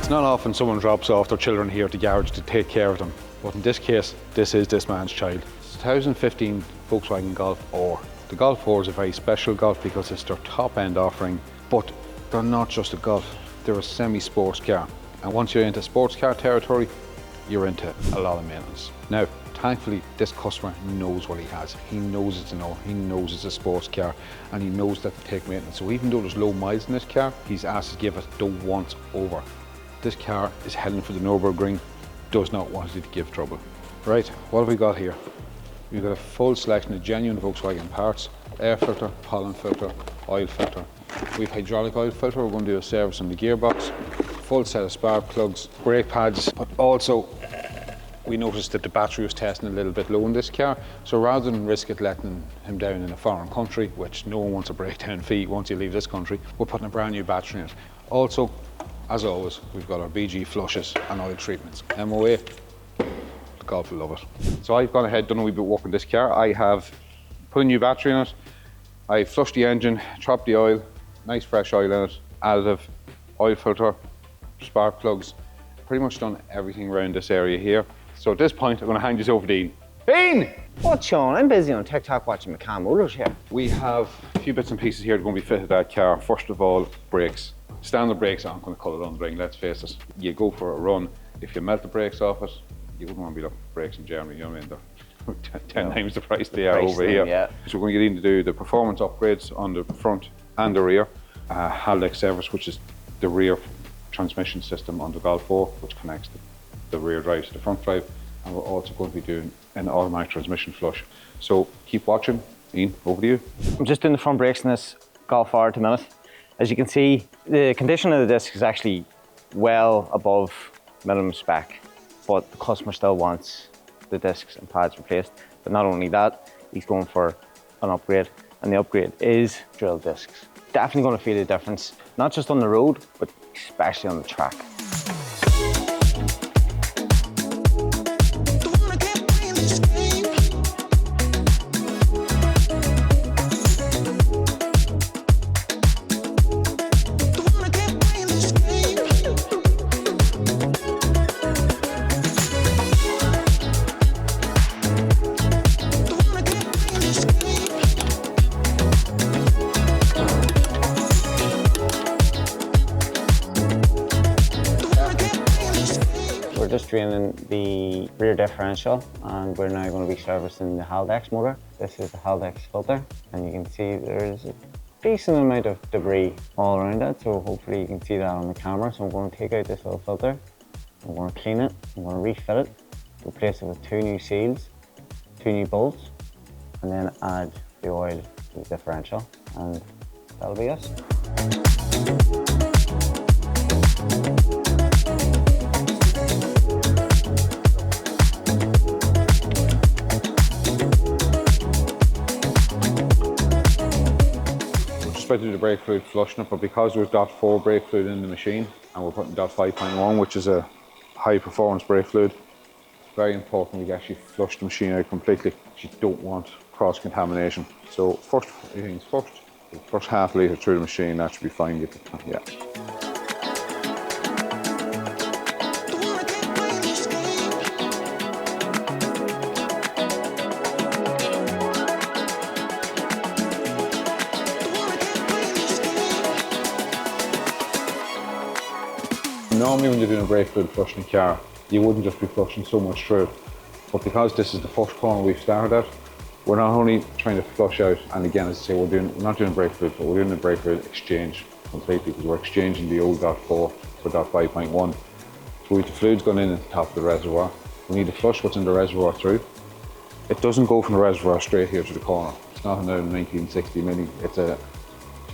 It's not often someone drops off their children here at the garage to take care of them, but in this case, this is this man's child. It's a 2015 Volkswagen Golf R. The Golf R is a very special Golf because it's their top-end offering, but they're not just a Golf, they're a semi-sports car. And once you're into sports car territory, you're into a lot of maintenance. Now, thankfully, this customer knows what he has. He knows it's an R, he knows it's a sports car, and he knows that to take maintenance. So even though there's low miles in this car, he's asked to give it the once over. This car is heading for the Nürburgring, does not want it to give trouble. Right, what have we got here? We've got a full selection of genuine Volkswagen parts: air filter, pollen filter, oil filter. We've hydraulic oil filter, we're going to do a service on the gearbox, full set of spark plugs, brake pads, but also we noticed that the battery was testing a little bit low in this car, so rather than risk it letting him down in a foreign country, which no one wants a breakdown fee once you leave this country, we're putting a brand new battery in it. Also, as always, we've got our BG flushes and oil treatments. MOA, the Golf will love it. So I've gone ahead, done a wee bit of work on this car. I have put a new battery in it, I flushed the engine, chopped the oil, nice fresh oil in it, additive, oil filter, spark plugs, pretty much done everything around this area here. So at this point, I'm going to hand this over to Dean. Dean! What, Sean? I'm busy on TikTok watching McCann Motors here. We have a few bits and pieces here that are going to be fitted to that car. First of all, brakes. Standard brakes aren't going to cut it on the ring, let's face it. You go for a run, if you melt the brakes off it, you wouldn't want to be looking for brakes in Germany, you know what I mean? They're 10 times the price they are over here. Yeah. So we're going to get in to do the performance upgrades on the front and the rear. Haldex service, which is the rear transmission system on the Golf 4, which connects the rear drive to the front drive. And we're also going to be doing an automatic transmission flush. So keep watching. Ian, over to you. I'm just doing the front brakes in this Golf R at the minute. As you can see, the condition of the disc is actually well above minimum spec, but the customer still wants the discs and pads replaced. But not only that, he's going for an upgrade, and the upgrade is drill discs. Definitely going to feel a difference, not just on the road, but especially on the track. We're just draining the rear differential, and we're now going to be servicing the Haldex motor. This is the Haldex filter, and you can see there's a decent amount of debris all around it, so hopefully you can see that on the camera. So I'm going to take out this little filter, I'm going to clean it, I'm going to refit it, replace it with 2 new seals, 2 new bolts, and then add the oil to the differential, and that'll be us. About to do the brake fluid flushing it, but because there's .4 brake fluid in the machine and we're putting .5.1, which is a high performance brake fluid, it's very important we actually flush the machine out completely. You don't want cross contamination. So first things first half litre through the machine, that should be fine. Yeah. Normally when you're doing a brake fluid flush in a car, you wouldn't just be flushing so much through it. But because this is the first corner we've started at, we're not only trying to flush out, and again, as I say, we're not doing brake fluid, but we're doing the brake fluid exchange completely, because we're exchanging the old .4 for .5.1. So the fluid's gone in at the top of the reservoir. We need to flush what's in the reservoir through. It doesn't go from the reservoir straight here to the corner. It's not a 1960 Mini, it's a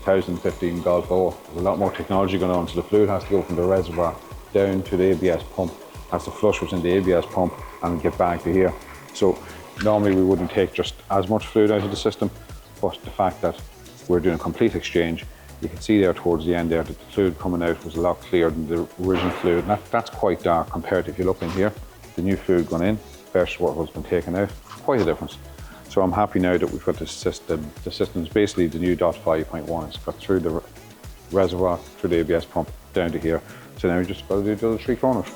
2015 Golf R. There's a lot more technology going on, so the fluid has to go from the reservoir down to the ABS pump, has to flush what's in the ABS pump and get back to here. So normally we wouldn't take just as much fluid out of the system, but the fact that we're doing a complete exchange, you can see there towards the end there that the fluid coming out was a lot clearer than the original fluid. That's quite dark compared to, if you look in here, the new fluid gone in versus what has been taken out, quite a difference. So I'm happy now that we've got this system. The system's basically the new .5.1. It's got through the reservoir through the ABS pump down to here. So now we just got to do the other 3 corners.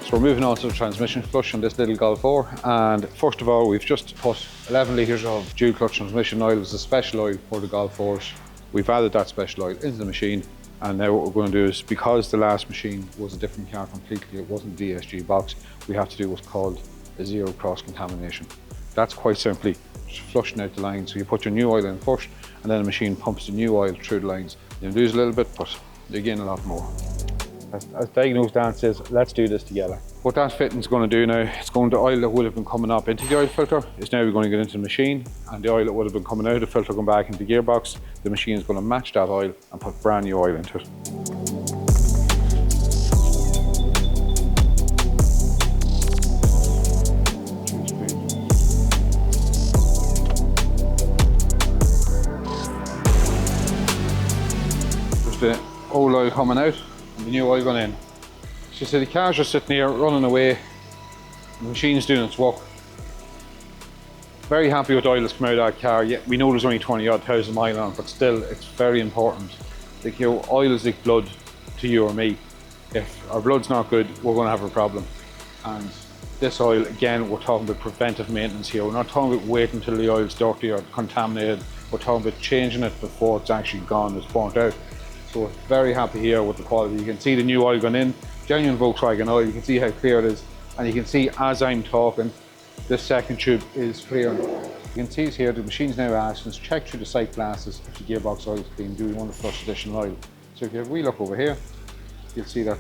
So we're moving on to the transmission flush on this little Golf 4, and first of all we've just put 11 litres of dual clutch transmission oil. It's a special oil for the Golf 4s. We've added that special oil into the machine, and now what we're going to do is, because the last machine was a different car completely, it wasn't DSG box, we have to do what's called a zero cross contamination. That's quite simply just flushing out the lines. So you put your new oil in first, and then the machine pumps the new oil through the lines. You lose a little bit, but you gain a lot more. As diagnosed Dan says, let's do this together. What that fitting's going to do now, it's going to oil that would have been coming up into the oil filter is now going to get into the machine, and the oil that would have been coming out of the filter going back into the gearbox, the machine is going to match that oil and put brand new oil into it. There's the old oil coming out and the new oil going in. So you see the cars are sitting here running away, the machine's doing its work. Very happy with the oil that's come out of that car. Yeah, we know there's only 20-odd thousand miles on it, but still it's very important. Like, you know, oil is like blood to you or me. If our blood's not good, we're going to have a problem. And this oil, again, we're talking about preventive maintenance here. We're not talking about waiting until the oil's dirty or contaminated. We're talking about changing it before it's actually gone, it's burnt out. So we're very happy here with the quality. You can see the new oil going in, genuine Volkswagen oil. You can see how clear it is, and you can see as I'm talking, this second tube is clear. You can see it here, the machine's now asking us to check through the sight glasses if the gearbox oil is clean. Do we want to flush additional oil? So if you have a wee look over here, you'll see that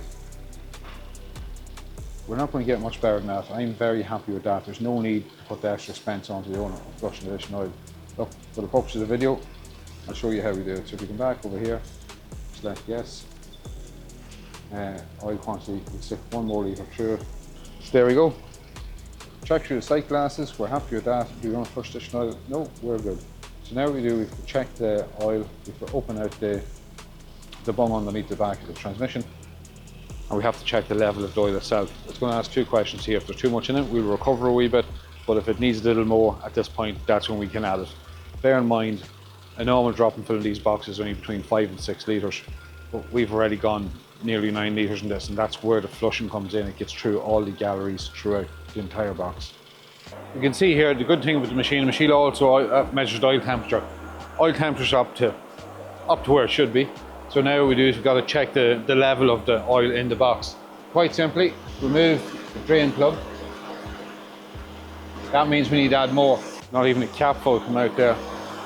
we're not going to get much better than that. I'm very happy with that. There's no need to put the extra expense onto the owner of flushing additional oil. Look, for the purpose of the video, I'll show you how we do it. So if you come back over here, select yes, oil quantity, we'll stick 1 more litre through it. So there we go. Check through the sight glasses, we're happy with that. Do we want to flush additional oil? No, we're good. So now what we do, we have to check the oil, we have to open out the bung underneath the back of the transmission, and we have to check the level of the oil itself. It's going to ask 2 questions here. If there's too much in it, we'll recover a wee bit, but if it needs a little more at this point, that's when we can add it. Bear in mind, a normal drop and fill in these boxes is only between 5 and 6 litres, but we've already gone nearly 9 litres in this, and that's where the flushing comes in. It gets through all the galleries throughout the entire box. You can see here the good thing with the machine also measures the oil temperature. Oil temperature's up to where it should be. So now what we do is we've got to check the level of the oil in the box. Quite simply, remove the drain plug. That means we need to add more. Not even a cap full come out there.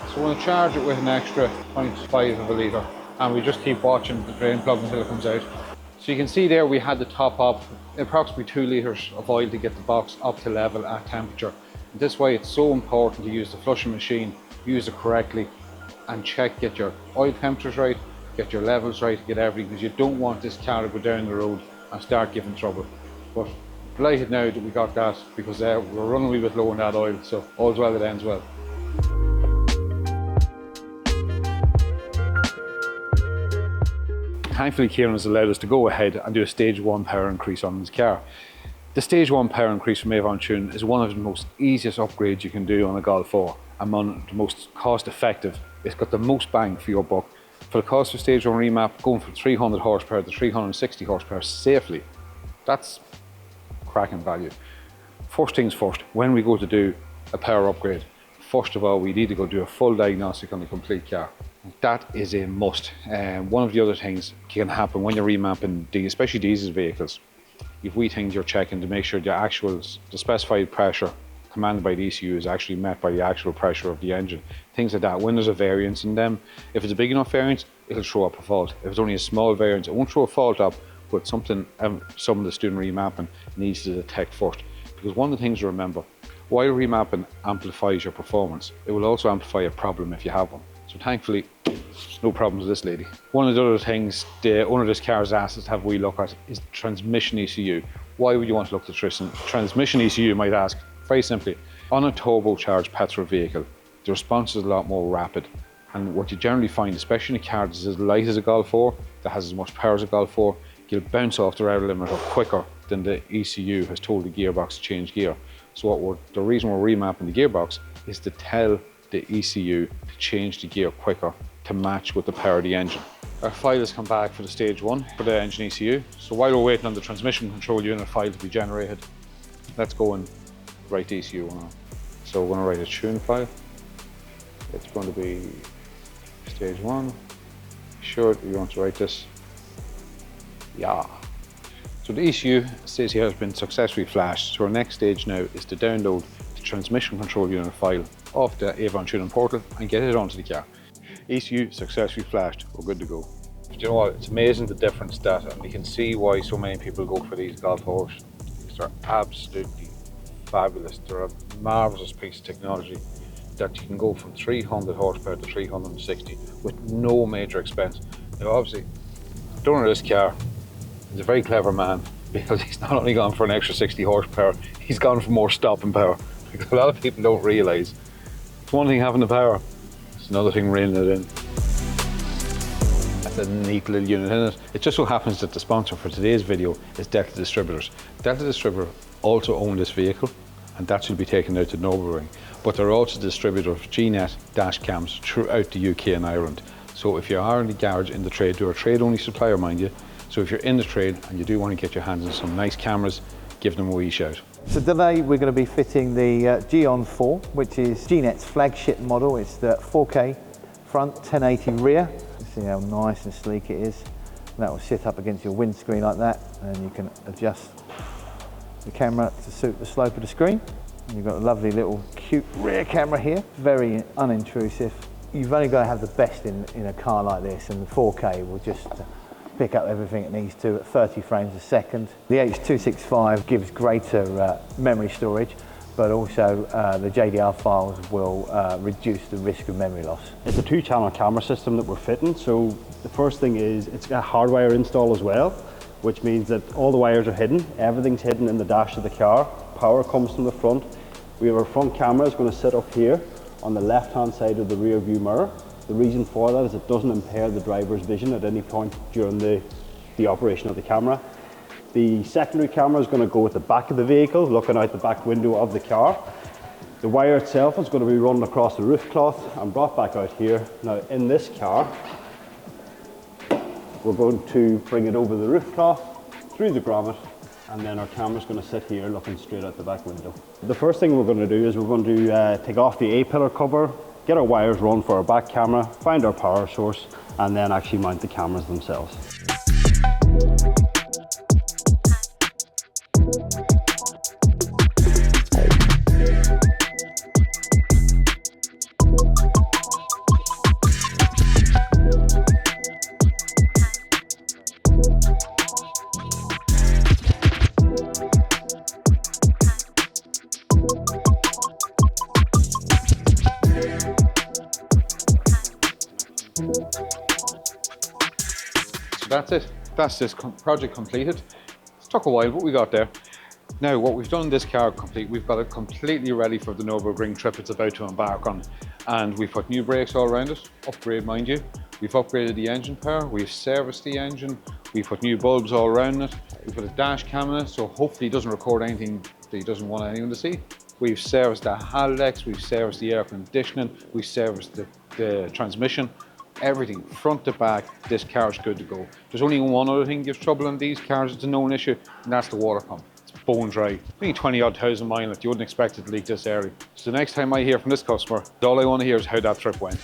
So we're going to charge it with an extra 0.5 of a litre, and we just keep watching the drain plug until it comes out. So you can see there we had to top up approximately 2 litres of oil to get the box up to level at temperature. And this way it's so important to use the flushing machine, use it correctly, and get your oil temperatures right, get your levels right, get everything, because you don't want this car to go down the road and start giving trouble. But delighted now that we got that, because we're running a wee bit low on that oil, so all's well that ends well. Thankfully, Kieran has allowed us to go ahead and do a stage 1 power increase on his car. The stage 1 power increase from Avon Tune is one of the most easiest upgrades you can do on a Golf 4, and one of the most cost effective. It's got the most bang for your buck. For the cost of stage 1 remap, going from 300 horsepower to 360 horsepower safely, that's cracking value. First things first, when we go to do a power upgrade, first of all we need to go do a full diagnostic on the complete car. That is a must. One of the other things can happen when you're remapping, especially diesel vehicles, you've wee things you're checking to make sure the specified pressure commanded by the ECU is actually met by the actual pressure of the engine. Things like that. When there's a variance in them, if it's a big enough variance, it'll throw up a fault. If it's only a small variance, it won't throw a fault up, but something someone that's doing remapping needs to detect first. Because one of the things to remember, while remapping amplifies your performance, it will also amplify a problem if you have one. So thankfully, no problems with this lady. One of the other things the owner of this car has asked us to have a wee look at is transmission ECU. Why would you want to look at the transmission ECU, you might ask? Very simply, on a turbocharged petrol vehicle, the response is a lot more rapid. And what you generally find, especially in a car that's as light as a Golf 4, that has as much power as a Golf 4, you'll bounce off the rudder limiter quicker than the ECU has told the gearbox to change gear. So the reason we're remapping the gearbox is to tell the ECU to change the gear quicker to match with the power of the engine. Our file has come back for the stage 1 for the engine ECU. So while we're waiting on the transmission control unit file to be generated, let's go and write the ECU on. So we're going to write a tune file. It's going to be stage 1. Sure, you want to write this. Yeah. So the ECU says here has been successfully flashed. So our next stage now is to download the transmission control unit file off the Avon tuning portal and get it onto the car. ECU successfully flashed, we're good to go. Do you know what, it's amazing the difference that, and you can see why so many people go for these Golf Horse. They're absolutely fabulous. They're a marvellous piece of technology that you can go from 300 horsepower to 360 with no major expense. Now obviously, the owner of this car is a very clever man, because he's not only gone for an extra 60 horsepower, he's gone for more stopping power. Because a lot of people don't realise, it's one thing having the power, it's another thing reining it in. That's a neat little unit in it. It just so happens that the sponsor for today's video is Delta Distributors. Delta Distributor also own this vehicle, and that should be taken out to Nürburgring. But they're also the distributor of GNET Dashcams throughout the UK and Ireland. So if you are in the garage in the trade, they're a trade-only supplier, mind you. So if you're in the trade and you do want to get your hands on some nice cameras, give them a wee shout. So today we're going to be fitting the Geon 4, which is GNET's flagship model. It's the 4K front, 1080 rear. See how nice and sleek it is. That will sit up against your windscreen like that, and you can adjust the camera to suit the slope of the screen. And you've got a lovely little cute rear camera here, very unintrusive. You've only got to have the best in a car like this, and the 4K will just pick up everything it needs to at 30 frames a second. The H.265 gives greater memory storage, but also the JDR files will reduce the risk of memory loss. It's a 2-channel camera system that we're fitting. So the first thing is it's got a hardwire install as well, which means that all the wires are hidden. Everything's hidden in the dash of the car. Power comes from the front. We have our front camera is going to sit up here on the left-hand side of the rear view mirror. The reason for that is it doesn't impair the driver's vision at any point during the operation of the camera. The secondary camera is going to go at the back of the vehicle, looking out the back window of the car. The wire itself is going to be run across the roof cloth and brought back out here. Now in this car, we're going to bring it over the roof cloth, through the grommet, and then our camera's going to sit here looking straight out the back window. The first thing we're going to do is we're going to take off the A-pillar cover, get our wires run for our back camera, find our power source, and then actually mount the cameras themselves. So that's it. That's this project completed. It took a while, but we got there. Now, what we've done in this car complete, we've got it completely ready for the Nürburgring trip it's about to embark on. And we've put new brakes all around it, upgrade mind you. We've upgraded the engine power, we've serviced the engine, we've put new bulbs all around it. We've put a dash cam in it, so hopefully it doesn't record anything that he doesn't want anyone to see. We've serviced the Haldex, we've serviced the air conditioning, we've serviced the transmission. Everything, front to back, this car is good to go. There's only one other thing gives trouble on these cars, it's a known issue, and that's the water pump. It's bone dry. Only 20-odd thousand miles, you wouldn't expect it to leak this early. So the next time I hear from this customer, all I want to hear is how that trip went.